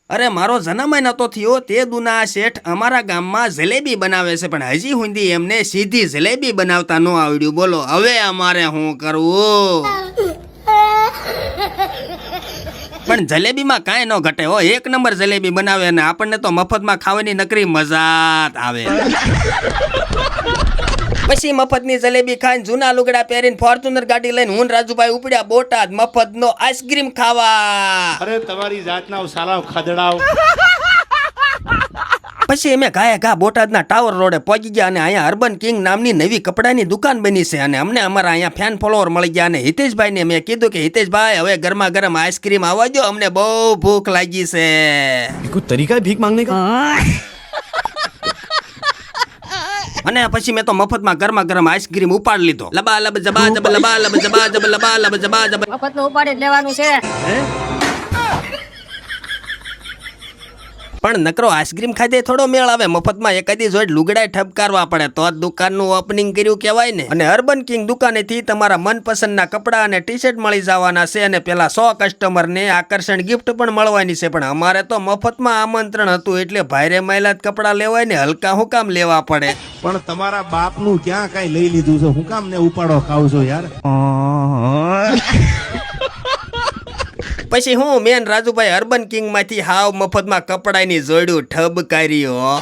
અરે મારો જન્મ નતો થયો તે દુના શેઠ અમારા ગામમાં જલેબી બનાવે છે પણ હજી સુધી એમને સીધી જલેબી બનાવતા ન આવડ્યું. બોલો હવે અમારે શું કરવું? પણ જલેબીમાં કાંઈ ન ઘટે હો, 1 નંબર જલેબી બનાવે ને આપણને તો મફતમાં ખાવાની નકરી મજા આવે. પછી મફતની જલેબી ખાઈને જૂના લુગડા પહેરીને ફોર્ચ્યુનર ગાડી લઈને હું રાજુભાઈ ઉપડ્યા બોટાદ મફતનો આઈસ્ક્રીમ ખાવા. અરે તમારી જાતના સાલા ખદડાવ. પછી અમે ઘા બોટાદના ટાવર રોડે પહોંચી ગયા અને અહીંયા અર્બન કિંગ નામની નવી કપડાની દુકાન બની છે અને અમને અમારા અહીંયા ફેન ફોલોવર મળી ગયા અને હિતેશભાઈને મેં કીધું કે હિતેશભાઈ હવે ગરમા ગરમ આઈસ્ક્રીમ આવવા દો, અમને બહુ ભૂખ લાગી છે. કોઈ તરીકા ભીખ માંગને કા? અને પછી મેં તો મફતમાં ગરમા ગરમ આઈસ્ક્રીમ ઉપાડ લીધો. લબા લબ જબા જબ લબા લબ જબા જબ લબા લબ જબા જબ. મફતનું ઉપાડી જ લેવાનું છે. પણ નકરો આઈસ્ક્રીમ ખાધે થોડો મેળ આવે, મફતમાં એકાદી જોઈડ લુગડાય ઠપકારવા પડે તો જ દુકાનનું ઓપનિંગ કર્યું કહેવાય ને. અને અર્બન કિંગ દુકાનેથી તમારા મનપસંદના કપડા અને ટી શર્ટ મળી જવાના છે અને પેલા 100 કસ્ટમરને આકર્ષણ ગિફ્ટ પણ મળવાની છે. પણ અમારે તો મફતમાં આમંત્રણ હતું એટલે ભાઈરે માયલા જ કપડા લેવાય ને, હલકા હું કામ લેવા પડે. પણ તમારા બાપનું ક્યાં કઈ લઈ લીધું છે? હું કામ ને ઉપાડો ખાવ છો યાર? પછી હું મેન રાજુભાઈ અર્બન કિંગ માંથી હાવ મફતમાં કપડાની જોડ્યું ઠબકાર્યો.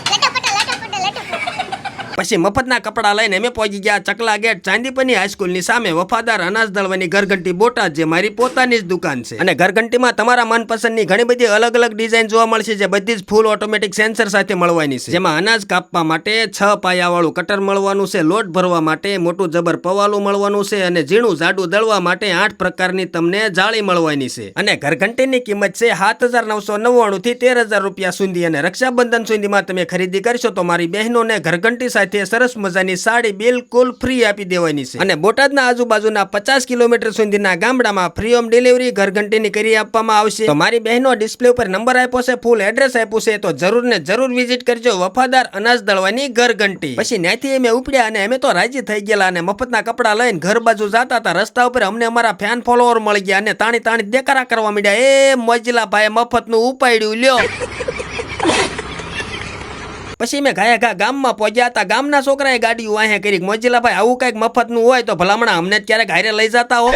પછી મફતના કપડા લઈને અમે પહોંચી ગયા ચકલા ગેટ ચાંદીપની હાઈસ્કૂલની સામે વફાદાર અનાજ દળવાની ઘરઘંટી બોટાદ, જે મારી પોતાની જ દુકાન છે. અને ઘરઘંટીમાં તમારા મનપસંદની ઘણી બધી અલગ અલગ ડિઝાઇન જોવા મળશે, જે બધી જ ફૂલ ઓટોમેટિક સેન્સર સાથે મળવાની છે. જેમાં અનાજ કાપવા માટે 6 પાયાવાળું કટર મળવાનું છે, લોટ ભરવા માટે મોટું જબર પવાલું મળવાનું છે અને ઝીણું જાડું દળવા માટે 8 પ્રકારની તમને જાળી મળવાની છે. અને ઘરઘંટીની કિંમત છે 7,999 થી 13,000 રૂપિયા સુધી. અને રક્ષાબંધન સુધીમાં તમે ખરીદી કરશો તો મારી બહેનોને ઘરઘંટી સાથે સરસ મજાની સાડી બિલકુલ ફ્રી આપી દેવાની છે. અને બોટાદના આજુબાજુના 50 કિલોમીટર સુધીના ગામડામાં ફ્રી હોમ ડિલિવરી ઘરઘંટીની કરી આપવામાં આવશે. તો મારી બહેનો ડિસ્પ્લે ઉપર નંબર આપ્યો છે, ફૂલ એડ્રેસ આપ્યું છે, તો જરૂર ને જરૂર વિઝિટ કરજો. વફાદાર અનાજ દળવાની ઘરઘંટી. પછી ત્યાંથી અમે ઉપડ્યા અને અમે તો રાજી થઈ ગયેલા અને મફતના કપડા લઈને ઘર બાજુ જતા હતા. રસ્તા ઉપર અમને અમારા ફેન ફોલોવર મળી ગયા અને તાણી દેકારા કરવા માંડ્યા, એ મોજીલા ભાઈ મફતનું ઉપાડ્યું લ્યો. પછી મેં ઘા ગામમાં પહોંચ્યા હતા. ગામના છોકરાએ ગાડી વાહે કરી, મોજીલા ભાઈ આવું કઈક મફતનું હોય તો ભલામણા અમને જ ક્યારેક હારે લઈ જતા હો.